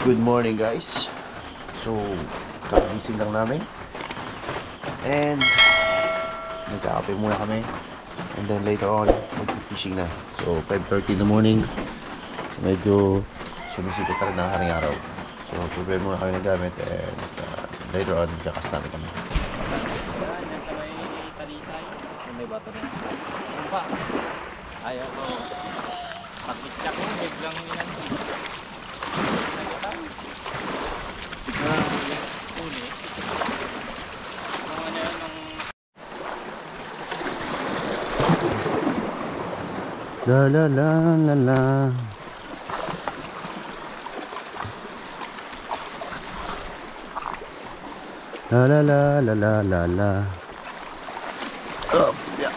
Good morning guys. So, kagising lang namin. And nagkakape muna kami. And then later on, mag-fishing na. So, 5:30 in the morning. Medyo sumisikot pa rin ang haring araw. So, prepare muna kami ng gamit. And later on, kakas namin kami. Yan, yan sa may talisay. Sa may bato na. Ano pa? Ayaw ko. Pag-itsak ko, biglang yan. Yung uli. Yung ano yun, yung... La la la la la. La la la la la la la. Oh, yeah.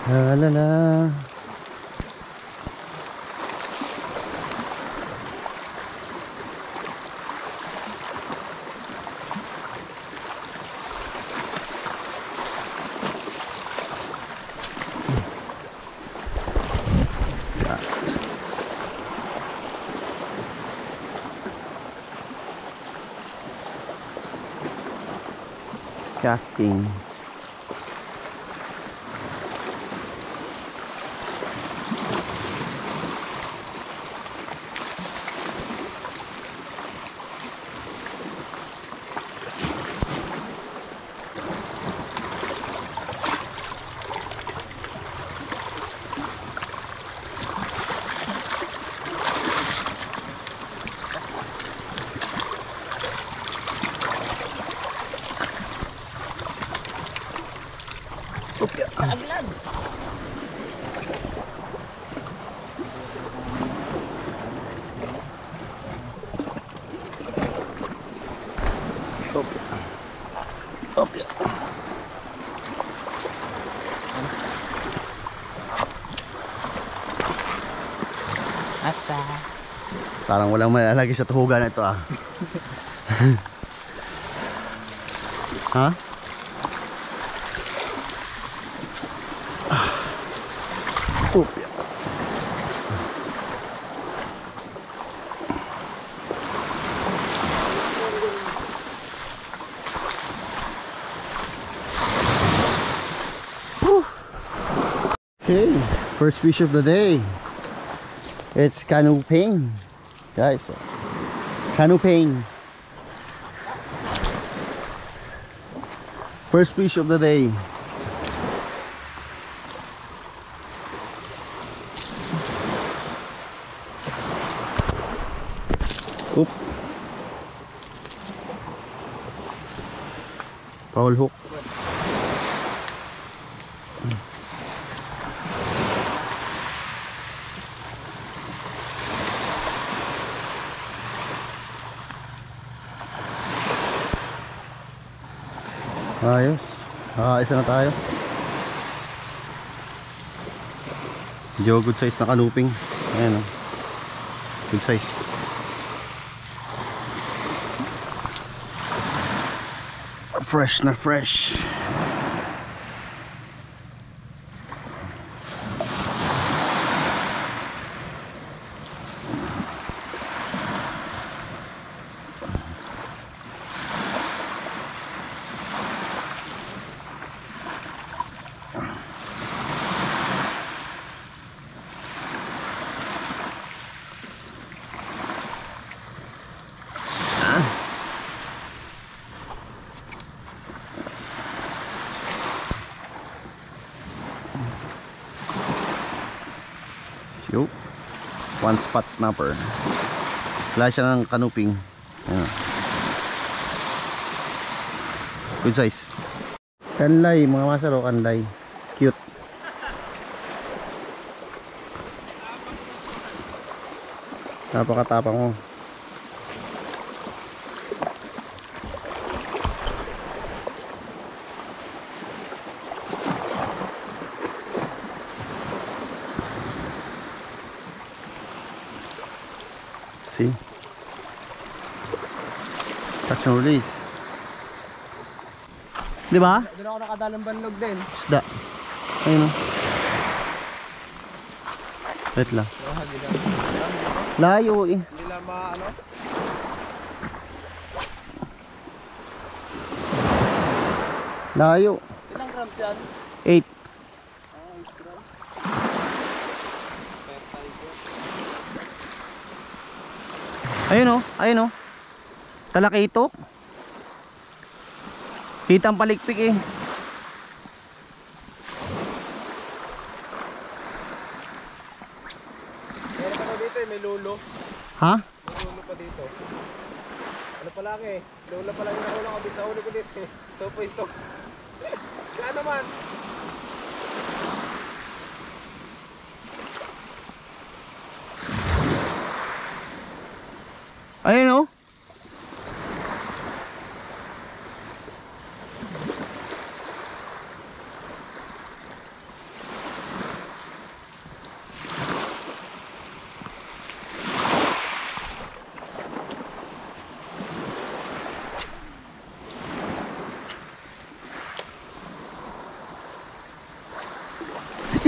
La la la. Casting. Aglag! Opya. Asa? Parang walang malalagay sa tuhugan na ito ah. Ha? Opya. Okay, first fish of the day. It's canoping, guys. Canoping. First fish of the day. Oop. Foul hook. Ayos. Isa na tayo. Medyo good size na kanuping. Ayan o. Good size. Fresh na fresh. Yo, one spot snapper. Wala siya ng canoping. Ayan. Good size. Kanlay, mga masaro, kanlay. Cute. Napakatapang mo. See? Catch and release. Di ba? Doon ako nakadalang banlog din. Isda. Ayun o. Wait lang. Layo eh. Hindi lang ano? Layo. Ilang grams yan? 8. Ah, 8 grams. Ayun o. Ayun o. Talakitok. Kitang palikpik eh. Meron pa dito eh, may lulo. Ha? May lulo pa dito. Ano pa lang eh, lulo pa lang yung nakulang ko dito. Nahuli ko dito eh. So po ito. Kaya naman. Ayun o.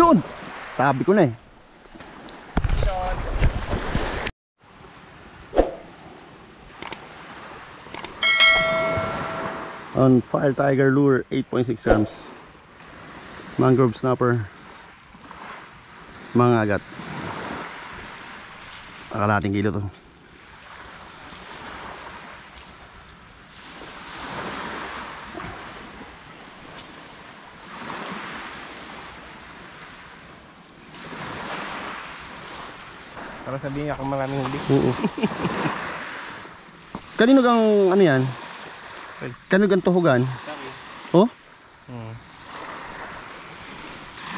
Yun! Sabi ko na eh. On Fire Tiger Lure, 8.6 grams. Mangrove snapper. Mga agat. Nakalating kilo to. Para sabihin niya kung maraming huli. Oo. Kanino gang ano yan? Kanino gang tuhugan? Sabi. Oh?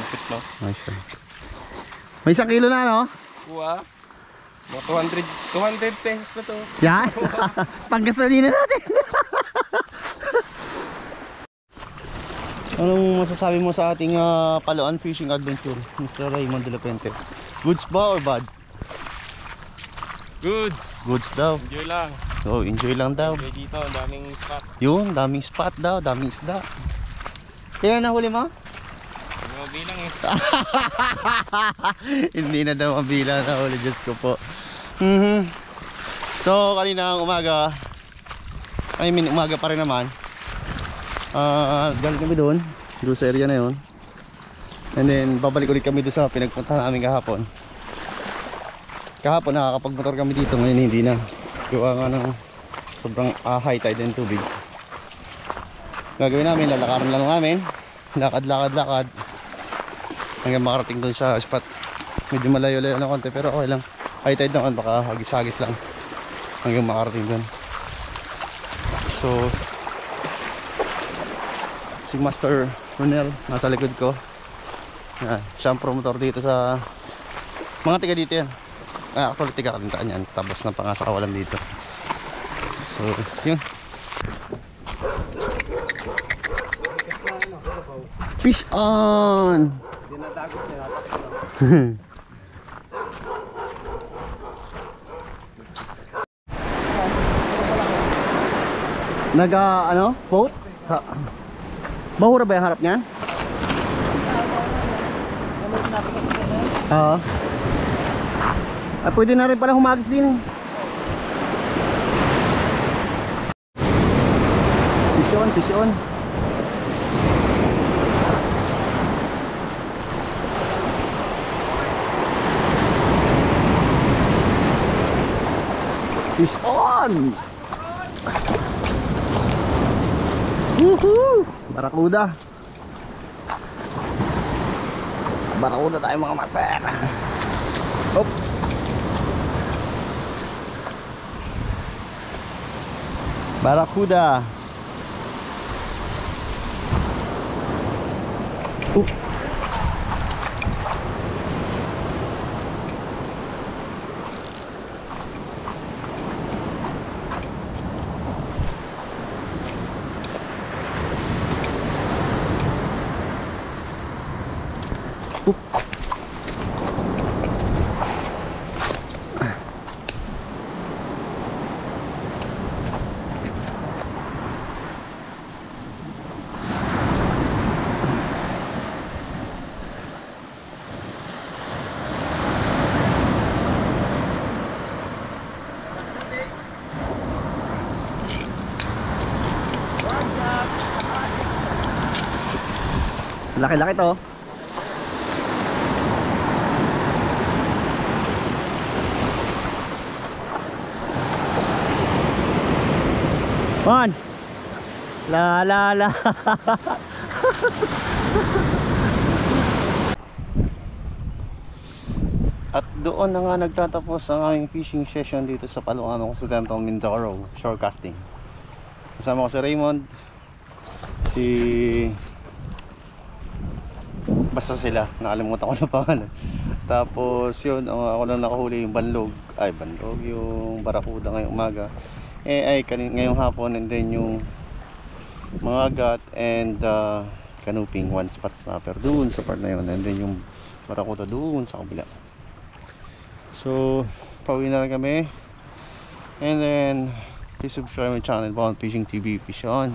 Kapit no? Nice. May 1 kilo na no? Kuha. Mga 200 pesos na to. Yan. Panggasolina natin. Anong masasabi mo sa ating Palawan Fishing Adventure, Mr. Raymond de la Puente? Goods ba or bad? Goods. Goods daw. Enjoy lang. Oh, enjoy lang daw. Enjoy dito, ang daming spot. Yun, daming spot daw, daming isda. Kailan nahuli mo? Hindi mo bilang eh. Hindi na daw mabila na huli, Diyos ko po. So, kaninang umaga, umaga pa rin naman. Galing kami doon sa area na yun. And then, babalik ulit kami doon sa pinagpunta namin kahapon. Kahapon nakakapagmotor kami dito, ngayon hindi na. Gawa nga ng sobrang high tide ng tubig. Gagawin namin, lalakaran lang namin. Lakad hanggang makarating doon sa spot. Medyo malayo-layo ng konti pero okay lang. High tide naman, baka hagis-hagis lang hanggang makarating doon. So si Master Ronel nasa likod ko. Siya ang promotor dito sa mga tiga dito yan. Actually tiga Kalintaan yan, tapos ng Pangasa Kawalan dito. So yun, fish on. Dinadagos nila. Ano? Boat? Bahura ba yung harap niyan? Oo. Pwede na rin pala humagis din eh. Fish on. Fish on! Woohoo! Barakuda tayo mga maser. Hop. Barakuda. Laki-laki to. Man. La la la. At doon na nga nagtatapos ang aming fishing session dito sa Paluano Occidental, Mindoro Shorecasting. Kasama ko si Raymond, basta sila, nakalimutan ko na pangalan. Tapos yun, ako lang nakahuli yung banlog, yung barakuda ngayong umaga. Ngayong hapon, and then yung mga gat and canoping, one spot snapper doon sa part na yun, and then yung barakuda doon sa kabila. So, pauwi na lang kami. And then, please subscribe my channel, Bound Fishing TV. Fish on.